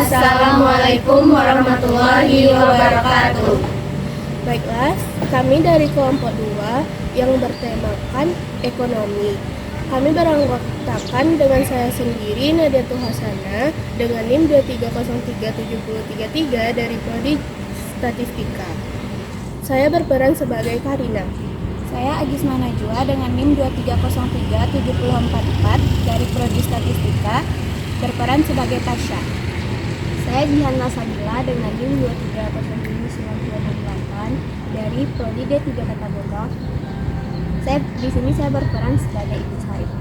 Assalamualaikum warahmatullahi wabarakatuh. Baiklah, kami dari kelompok 2 yang bertemakan ekonomi. Kami beranggotakan dengan saya sendiri Nadiatul Hasanah dengan NIM 2303733 dari Prodi Statistika. Saya berperan sebagai Karina. Saya Agisma Najwa dengan NIM 2303744 dari Prodi Statistika, berperan sebagai Tasya. Saya Jihanna Sabila dengan NIM 2309098 dari Prodi D3 Tata Boga. Di sini saya berperan sebagai Ibu Sarif.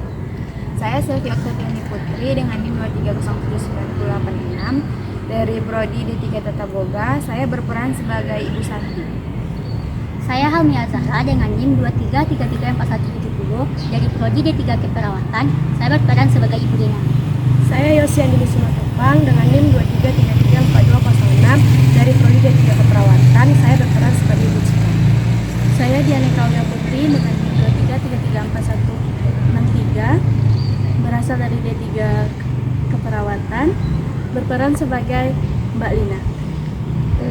Saya Selvi Oktaviani Putri dengan NIM 2307986 dari Prodi D3 Tata Boga. Saya berperan sebagai Ibu Santi. Saya Halmia Zahra dengan NIM 2334170 dari Prodi D3 Keperawatan. Saya berperan sebagai Ibu Dina. Saya Yosiani Simatupang dengan NIM 2334206 dari Prodi D3 Keperawatan. Saya berperan sebagai Ibu Cika. Saya Diani Kaulia Putri dengan NIM 2334163 berasal dari D3 Keperawatan, berperan sebagai Mbak Lina.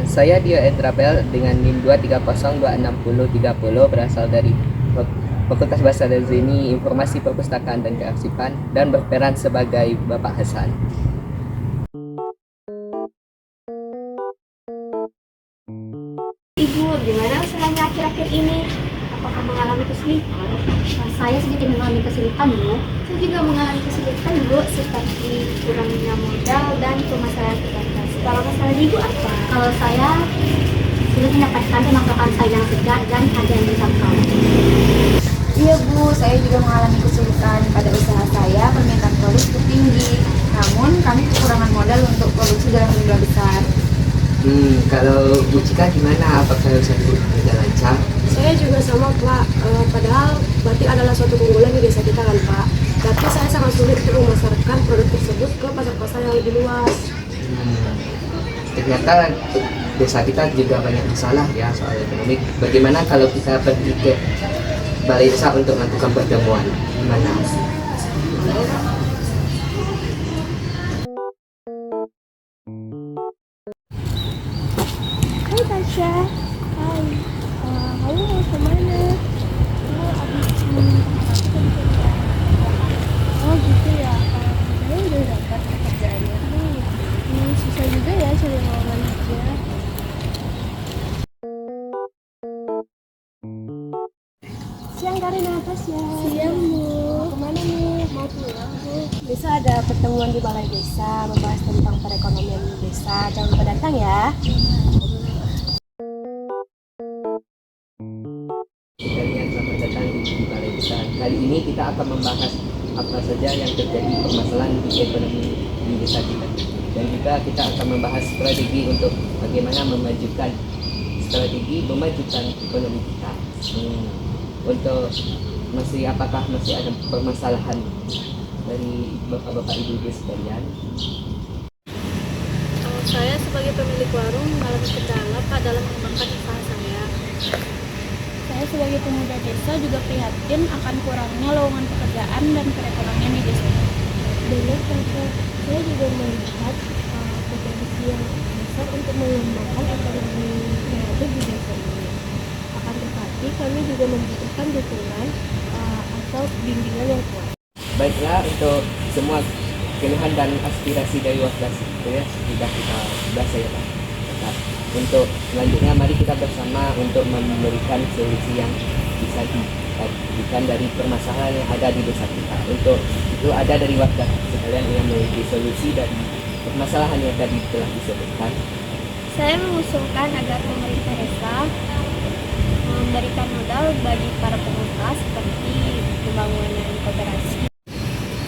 Saya Dio Edrabel dengan NIM 2302630 berasal dari Fakultas Bahasa dan Seni, Informasi Perpustakaan dan Kearsipan, dan berperan sebagai Bapak Hasan. Ibu, gimana usahanya akhir-akhir ini? Apakah mengalami kesulitan? Saya sedikit mengalami kesulitan, Bu. Saya juga mengalami kesulitan, Bu, seperti kurangnya modal dan permasalahan terbatas. Kalau masalah Ibu apa? Kalau saya sudah mendapatkan pemasukan saya yang segar dan harga yang terjangkau. Iya Bu, saya juga mengalami kesulitan pada usaha saya, permintaan produk cukup tinggi. Namun kami kekurangan modal untuk produksi dalam jumlah besar. Kalau Bu Cika gimana? Apakah usaha Ibu berjalan lancar? Saya juga sama Pak, padahal batik adalah suatu keunggulan di desa kita kan Pak. Tapi saya sangat sulit untuk memasarkan produk tersebut ke pasar-pasar yang lebih luas. Ternyata desa kita juga banyak masalah ya soal ekonomi. Bagaimana kalau kita pergi ke balai desa untuk melakukan pertemuan? Gimana? Hai Tasya, hai. Kamu mau kemana? Oh gitu ya. Saya udah dapat pekerjaannya nih. Susah juga ya cari lowongan kerja. Siang Karina, Tasya. Siang Bu. Mau kemana nih? Mau pulang Bu. Besok ada pertemuan di balai desa membahas tentang perekonomian desa. Jangan lupa datang ya. Kalian selamat datang di balai desa. Kali ini kita akan membahas apa saja yang terjadi permasalahan di ekonomi di desa kita. Dan juga kita akan membahas strategi untuk bagaimana memajukan ekonomi kita. Untuk apakah masih ada permasalahan dari bapak-bapak ibu-ibu sekalian? Saya sebagai pemilik warung mengalami kendala Pak dalam mengembangkan usaha saya. Saya sebagai pemuda desa juga prihatin akan kurangnya lowongan pekerjaan dan perekonomian di desa. Benar Kakak, saya juga melihat potensi yang besar untuk mengembangkan ekonomi kreatif di desa ini. Akan tetapi kami juga membutuhkan dukungan atau bimbingan yang kuat. Baiklah, untuk semua keluhan dan aspirasi dari warga ya, sudah kita bahas ya Pak. Untuk selanjutnya mari kita bersama untuk memberikan solusi yang bisa diberikan dari permasalahan yang ada di desa kita. Untuk itu ada dari warga sekalian yang memiliki solusi dari permasalahan yang tadi telah disebutkan. Saya mengusulkan agar pemerintah desa memberikan modal bagi para pengusaha seperti pembangunan koperasi.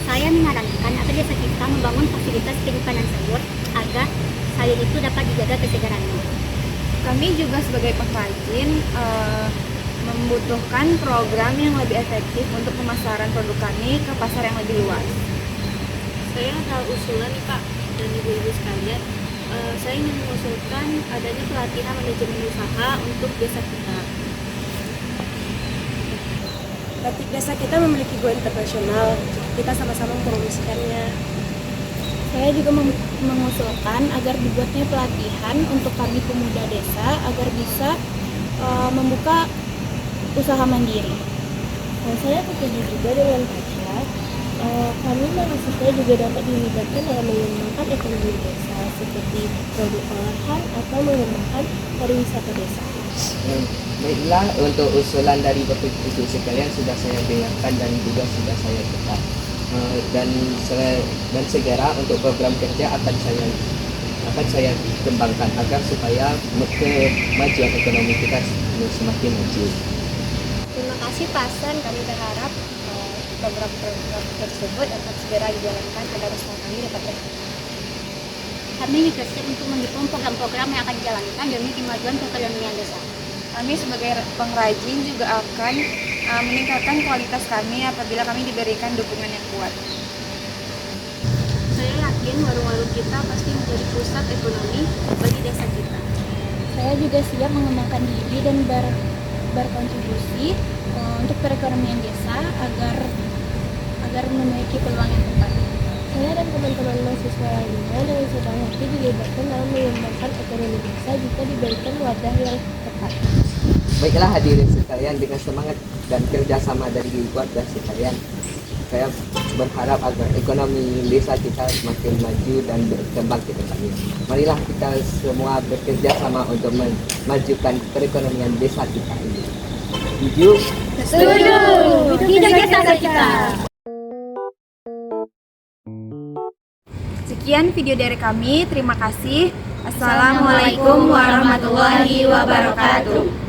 Saya menyarankan agar desa kita membangun fasilitas penyimpanan sayur agar sayur itu dapat dijaga kesegarannya. Kami juga sebagai pengrajin membutuhkan program yang lebih efektif untuk pemasaran produk kami ke pasar yang lebih luas. Saya ada usulan nih Pak dan ibu-ibu sekalian. Saya ingin mengusulkan adanya pelatihan manajemen usaha untuk desa kita. Batik desa kita memiliki go internasional. Kita sama-sama mempromosikannya. Saya juga mengusulkan agar dibuatnya pelatihan untuk kami pemuda desa agar bisa membuka usaha mandiri. Saya setuju juga dengan Tasya. Kami mahasiswa juga dapat dilibatkan dalam mengembangkan ekonomi desa seperti produk olahan atau mengembangkan pariwisata desa. Baiklah, untuk usulan dari Bapak Ibu sekalian sudah saya dengarkan dan juga sudah saya catat. Dan segera untuk program kerja akan saya kembangkan agar supaya kemajuan ekonomi kita semakin maju. Terima kasih Pak Hasan, kami berharap program-program tersebut dapat segera dijalankan agar usaha kami dapat berkembang. Kami juga siap untuk mendukung program-program yang akan dijalankan demi kemajuan perekonomian desa. Kami sebagai pengrajin juga akan meningkatkan kualitas kami apabila kami diberikan dukungan yang kuat. Saya yakin warung-warung kita pasti menjadi pusat ekonomi bagi desa kita. Saya juga siap mengembangkan diri dan berkontribusi untuk perekonomian desa agar memiliki peluang yang tepat. Saya dan teman-teman mahasiswa lainnya dengan senang hati dilibatkan dalam mengembangkan ekonomi desa jika diberikan wadah yang tepat. Baiklah hadirin sekalian, dengan semangat dan kerjasama dari warga sekalian, saya berharap agar ekonomi desa kita semakin maju dan berkembang ke depannya. Marilah kita semua bekerja sama untuk memajukan perekonomian desa kita ini. Setuju? Setuju. Hidup desa kita. Sekian video dari kami, terima kasih. Assalamualaikum warahmatullahi wabarakatuh.